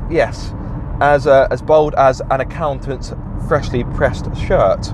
Yes, as bold as an accountant's freshly pressed shirt.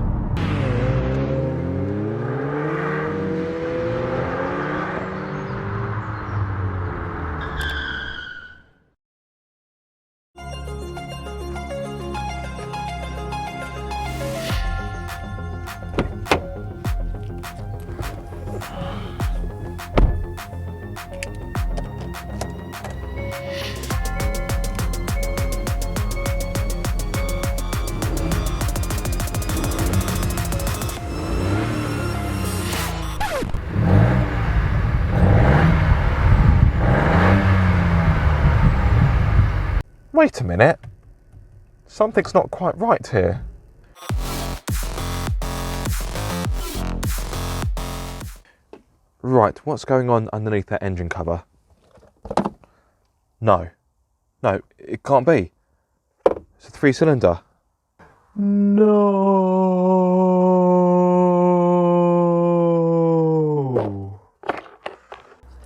Wait a minute, something's not quite right here. Right, what's going on underneath that engine cover? No, it can't be. It's a 3-cylinder. No!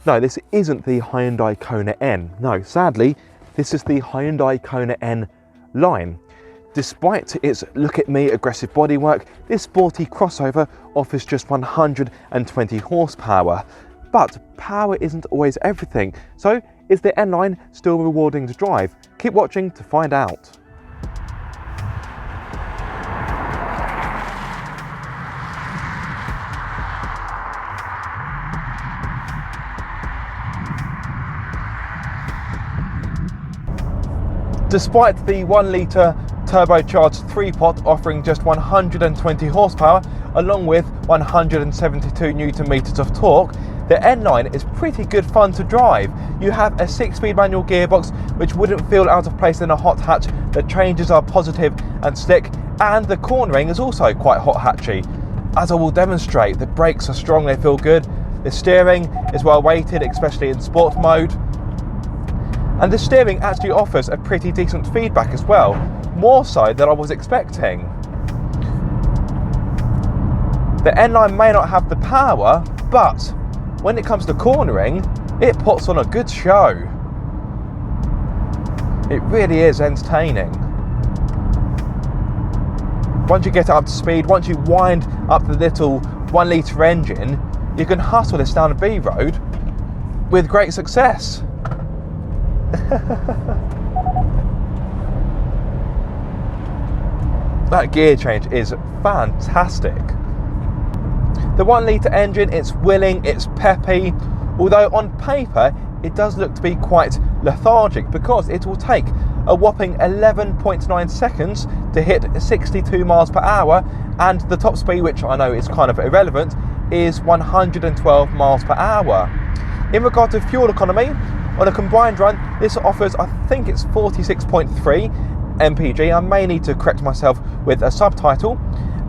No, this isn't the Hyundai Kona N. No, sadly, this is the Hyundai Kona N line. Despite its look at me aggressive bodywork, this sporty crossover offers just 120 horsepower. But power isn't always everything, so is the N line still rewarding to drive? Keep watching to find out. Despite the 1 litre turbocharged 3-pot offering just 120 horsepower along with 172 newton meters of torque, the N-Line is pretty good fun to drive. You have a 6-speed manual gearbox which wouldn't feel out of place in a hot hatch. The changes are positive and slick, and the cornering is also quite hot hatchy. As I will demonstrate, the brakes are strong, they feel good. The steering is well weighted, especially in sport mode. And the steering actually offers a pretty decent feedback as well, more so than I was expecting. The N-Line may not have the power, but when it comes to cornering, it puts on a good show. It really is entertaining. Once you get up to speed, once you wind up the little 1 litre engine, you can hustle this down a B road with great success. That gear change is fantastic. The 1 litre engine, it's willing, it's peppy, although on paper it does look to be quite lethargic because it will take a whopping 11.9 seconds to hit 62 miles per hour, and the top speed, which I know is kind of irrelevant, is 112 miles per hour. In regard to fuel economy, on a combined run, this offers, I think it's 46.3 mpg. I may need to correct myself with a subtitle.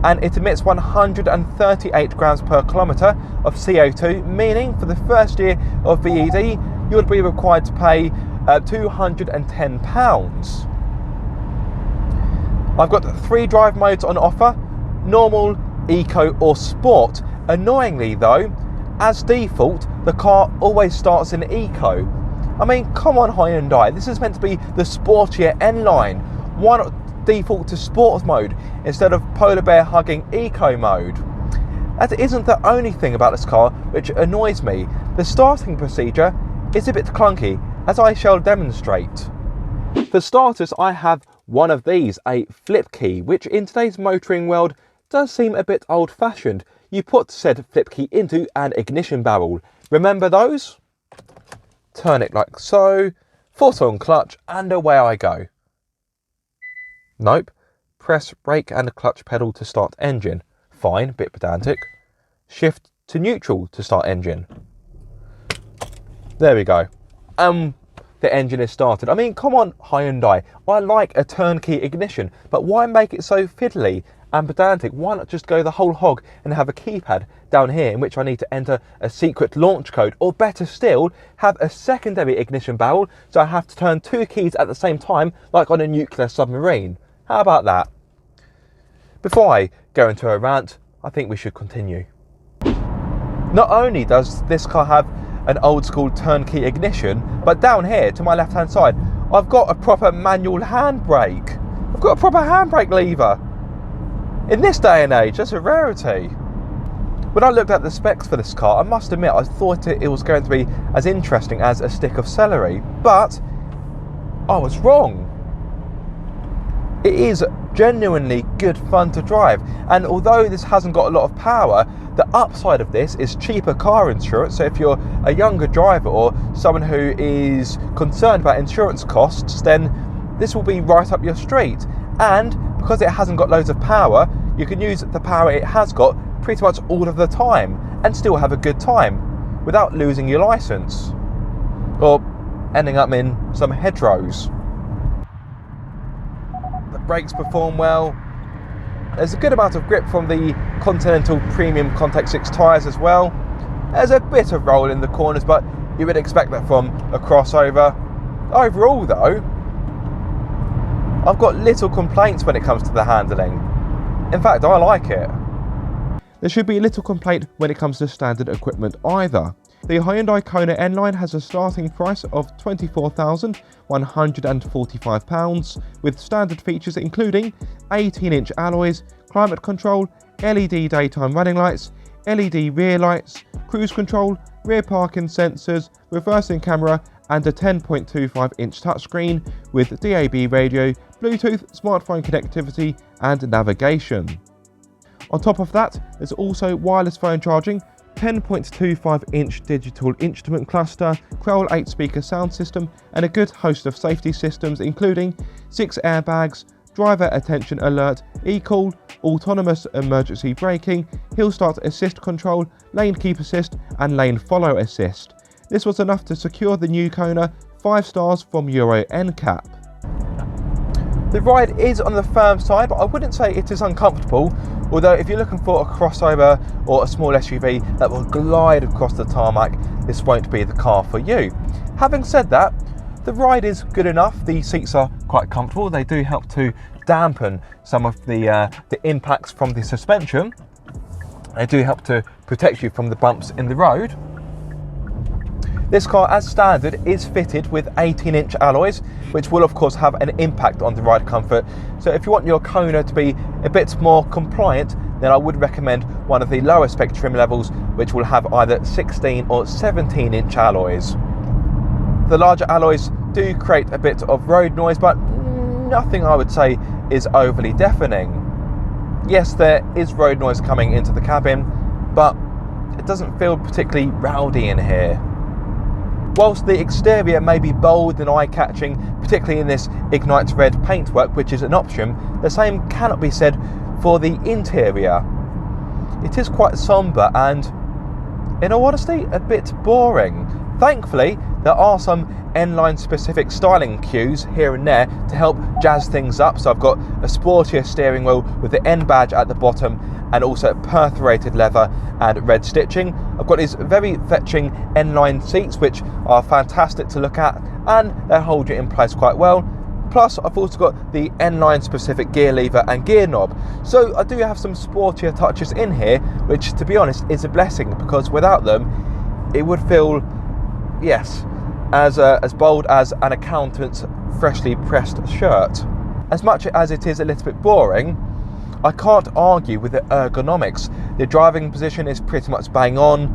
And it emits 138 grams per kilometre of CO2, meaning for the first year of VED, you would be required to pay £210. I've got 3 drive modes on offer: normal, eco or sport. Annoyingly though, as default, the car always starts in eco. I mean, come on Hyundai, this is meant to be the sportier N-Line. Why not default to sport mode instead of polar bear hugging eco mode? That isn't the only thing about this car which annoys me. The starting procedure is a bit clunky, as I shall demonstrate. For starters, I have one of these, a flip key, which in today's motoring world does seem a bit old-fashioned. You put said flip key into an ignition barrel. Remember those? Turn it like so, foot on clutch, and away I go. Nope. Press brake and clutch pedal to start engine. Fine, bit pedantic. Shift to neutral to start engine. There we go. The engine is started. I mean, come on Hyundai. I like a turnkey ignition, but why make it so fiddly and pedantic? Why not just go the whole hog and have a keypad down here in which I need to enter a secret launch code, or better still, have a secondary ignition barrel so I have to turn 2 keys at the same time like on a nuclear submarine. How about that? Before I go into a rant, I think we should continue. Not only does this car have an old school turnkey ignition, but down here to my left hand side, I've got a proper manual handbrake. I've got a proper handbrake lever. In this day and age, that's a rarity. When I looked at the specs for this car, I must admit I thought it was going to be as interesting as a stick of celery, but I was wrong. It is genuinely good fun to drive, and although this hasn't got a lot of power, the upside of this is cheaper car insurance. So if you're a younger driver or someone who is concerned about insurance costs, then this will be right up your street. And because it hasn't got loads of power, you can use the power it has got pretty much all of the time and still have a good time without losing your license or ending up in some hedgerows. The brakes perform well. There's a good amount of grip from the Continental Premium Contact 6 tyres as well. There's a bit of roll in the corners, but you would expect that from a crossover. Overall though, I've got little complaints when it comes to the handling. In fact, I like it. There should be little complaint when it comes to standard equipment either. The Hyundai Kona N-Line has a starting price of £24,145 with standard features including 18-inch alloys, climate control, LED daytime running lights, LED rear lights, cruise control, rear parking sensors, reversing camera and a 10.25-inch touchscreen with DAB radio, Bluetooth, smartphone connectivity and navigation. On top of that, there's also wireless phone charging, 10.25-inch digital instrument cluster, Crowell 8-speaker sound system and a good host of safety systems including 6 airbags, driver attention alert, e-call, autonomous emergency braking, hill start assist control, lane keep assist and lane follow assist. This was enough to secure the new Kona 5 stars from Euro NCAP. The ride is on the firm side, but I wouldn't say it is uncomfortable, although if you're looking for a crossover or a small SUV that will glide across the tarmac, this won't be the car for you. Having said that, the ride is good enough. The seats are quite comfortable. They do help to dampen some of the impacts from the suspension. They do help to protect you from the bumps in the road. This car, as standard, is fitted with 18-inch alloys, which will of course have an impact on the ride comfort. So if you want your Kona to be a bit more compliant, then I would recommend one of the lower spec trim levels, which will have either 16 or 17-inch alloys. The larger alloys do create a bit of road noise, but nothing I would say is overly deafening. Yes, there is road noise coming into the cabin, but it doesn't feel particularly rowdy in here. Whilst the exterior may be bold and eye-catching, particularly in this Ignite Red paintwork, which is an option, the same cannot be said for the interior. It is quite sombre and, in all honesty, a bit boring. Thankfully, there are some N-Line specific styling cues here and there to help jazz things up. So I've got a sportier steering wheel with the N badge at the bottom and also perforated leather and red stitching. I've got these very fetching N-Line seats which are fantastic to look at and they hold you in place quite well. Plus I've also got the N-Line specific gear lever and gear knob. So I do have some sportier touches in here, which to be honest is a blessing, because without them it would feel, yes, as bold as an accountant's freshly pressed shirt. As much as it is a little bit boring, I can't argue with the ergonomics. The driving position is pretty much bang on.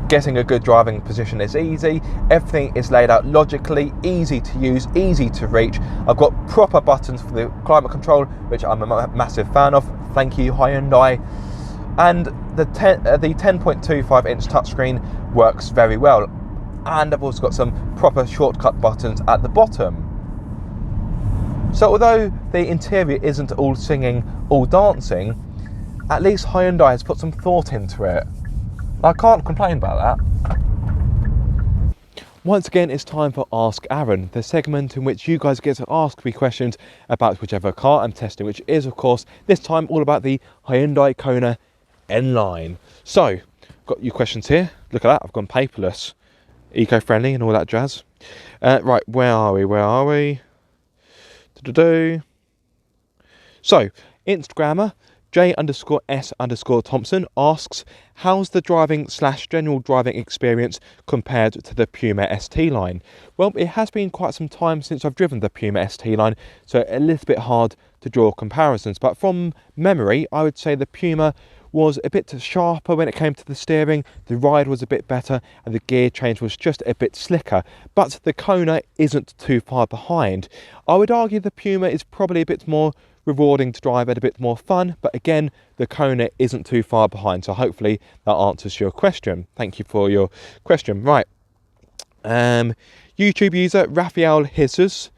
Getting a good driving position is easy. Everything is laid out logically, easy to use, easy to reach. I've got proper buttons for the climate control, which I'm a massive fan of. Thank you, Hyundai. And the 10.25-inch touchscreen works very well. And I've also got some proper shortcut buttons at the bottom. So although the interior isn't all singing, all dancing, at least Hyundai has put some thought into it. I can't complain about that. Once again, it's time for Ask Aaron, the segment in which you guys get to ask me questions about whichever car I'm testing, which is, of course, this time all about the Hyundai Kona N-Line. So, got your questions here. Look at that, I've gone paperless. Eco-friendly and all that jazz. Right, where are we? So, Instagrammer J_S_Thompson asks, how's the driving/general driving experience compared to the Puma ST line? Well, it has been quite some time since I've driven the Puma ST line, so a little bit hard to draw comparisons. But from memory, I would say the Puma was a bit sharper when it came to the steering, the ride was a bit better, and the gear change was just a bit slicker. But the Kona isn't too far behind. I would argue the Puma is probably a bit more rewarding to drive and a bit more fun, but again, the Kona isn't too far behind, so hopefully that answers your question. Thank you for your question. Right, YouTube user Raphael Jesus,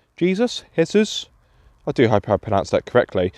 I do hope I pronounced that correctly.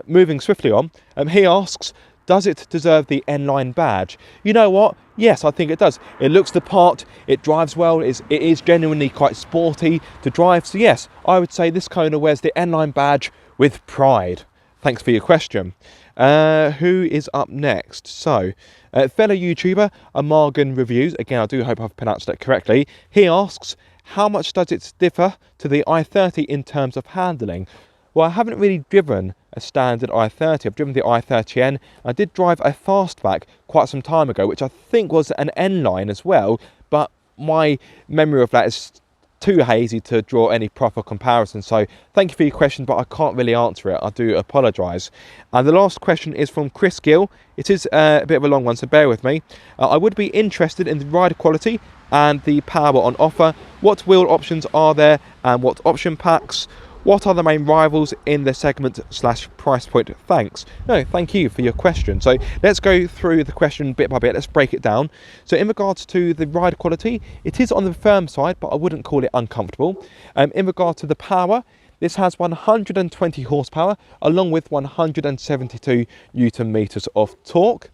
Moving swiftly on, he asks, does it deserve the N-Line badge? You know what? Yes, I think it does. It looks the part, it drives well, it is genuinely quite sporty to drive. So yes, I would say this Kona wears the N-Line badge with pride. Thanks for your question. Who is up next? So, fellow YouTuber Amargan Reviews, again I do hope I've pronounced that correctly, he asks, how much does it differ to the i30 in terms of handling? Well, I haven't really driven a standard i30. I've driven the i30N. I did drive a fastback quite some time ago, which I think was an N-Line as well, but my memory of that is too hazy to draw any proper comparison. So thank you for your question, but I can't really answer it. I do apologise. And the last question is from Chris Gill. It is a bit of a long one, so bear with me. I would be interested in the ride quality and the power on offer. What wheel options are there and what option packs? What are the main rivals in the segment/price point? Thanks. No, thank you for your question. So let's go through the question bit by bit. Let's break it down. So in regards to the ride quality, it is on the firm side, but I wouldn't call it uncomfortable. In regard to the power, this has 120 horsepower along with 172 Newton meters of torque.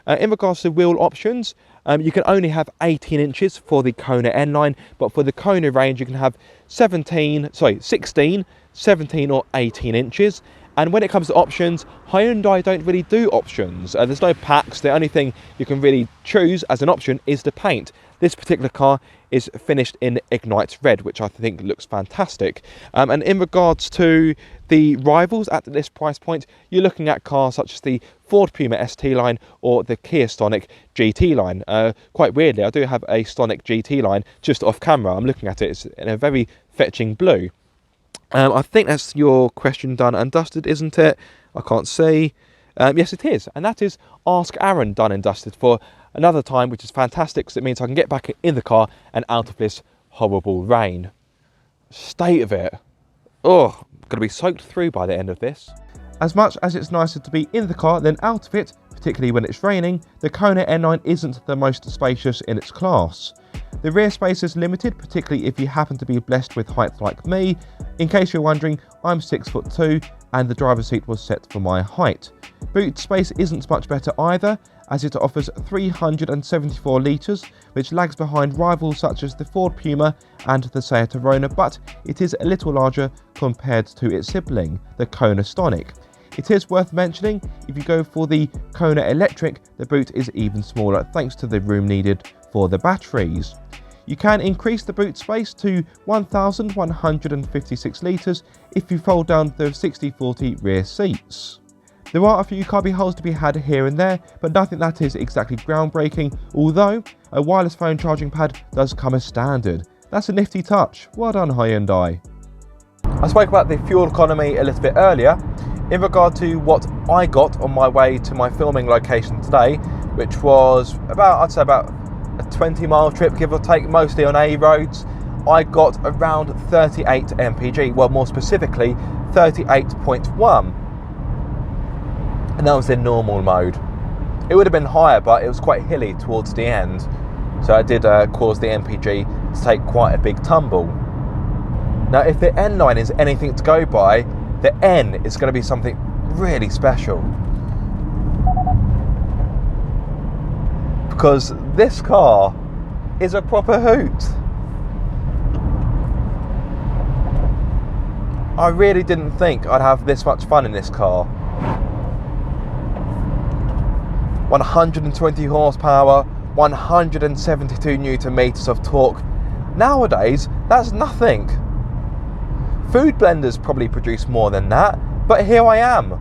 In regards to wheel options, you can only have 18 inches for the Kona N-Line, but for the Kona range you can have 16, 17 or 18 inches. And when it comes to options, Hyundai don't really do options. There's no packs. The only thing you can really choose as an option is the paint. This particular car is finished in Ignite Red, which I think looks fantastic. And in regards to the rivals at this price point, you're looking at cars such as the Ford Puma ST line or the Kia Stonic GT line. Quite weirdly, I do have a Stonic GT line just off camera. I'm looking at it. It's in a very fetching blue. I think that's your question done and dusted, isn't it? I can't see. Yes, it is. And that is Ask Aaron done and dusted for another time, which is fantastic because it means I can get back in the car and out of this horrible rain. State of it. Oh, I'm going to be soaked through by the end of this. As much as it's nicer to be in the car than out of it, particularly when it's raining, the Kona N9 isn't the most spacious in its class. The rear space is limited, particularly if you happen to be blessed with height like me. In case you're wondering, I'm 6'2" and the driver's seat was set for my height. Boot space isn't much better either, as it offers 374 litres, which lags behind rivals such as the Ford Puma and the Seat Arona, but it is a little larger compared to its sibling, the Kona Stonic. It is worth mentioning, if you go for the Kona Electric, the boot is even smaller thanks to the room needed for the batteries. You can increase the boot space to 1,156 litres if you fold down the 60/40 rear seats. There are a few cubby holes to be had here and there, but nothing that is exactly groundbreaking, although a wireless phone charging pad does come as standard. That's a nifty touch. Well done, Hyundai. I spoke about the fuel economy a little bit earlier. In regard to what I got on my way to my filming location today, which was about a 20-mile trip, give or take, mostly on A roads, I got around 38 mpg, well, more specifically 38.1, and that was in normal mode. It would have been higher, but it was quite hilly towards the end, so it did cause the mpg to take quite a big tumble. Now, if the N9 is anything to go by, the N is going to be something really special, because this car is a proper hoot. I really didn't think I'd have this much fun in this car. 120 horsepower, 172 Newton meters of torque. Nowadays, that's nothing. Food blenders probably produce more than that, but here I am.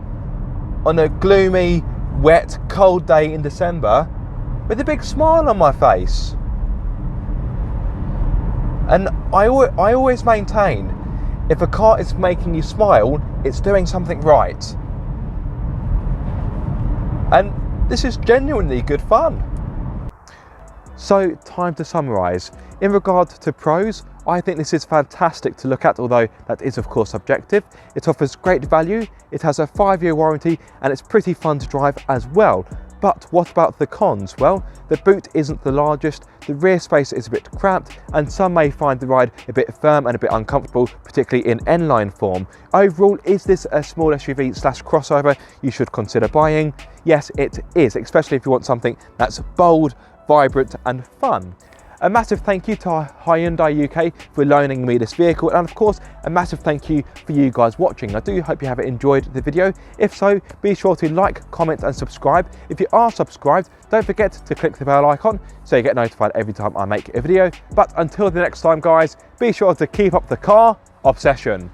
on a gloomy, wet, cold day in December with a big smile on my face. And I always maintain, if a car is making you smile, it's doing something right. And this is genuinely good fun. So, time to summarise. In regard to pros, I think this is fantastic to look at, although that is of course subjective. It offers great value, it has a 5-year warranty, and it's pretty fun to drive as well. But what about the cons? Well, the boot isn't the largest, the rear space is a bit cramped, and some may find the ride a bit firm and a bit uncomfortable, particularly in N-line form. Overall, is this a small SUV / crossover you should consider buying? Yes, it is, especially if you want something that's bold, vibrant and fun. A massive thank you to Hyundai UK for loaning me this vehicle, and of course a massive thank you for you guys watching. I do hope you have enjoyed the video. If so, be sure to like, comment and subscribe. If you are subscribed, don't forget to click the bell icon so you get notified every time I make a video. But until the next time guys, be sure to keep up the car obsession.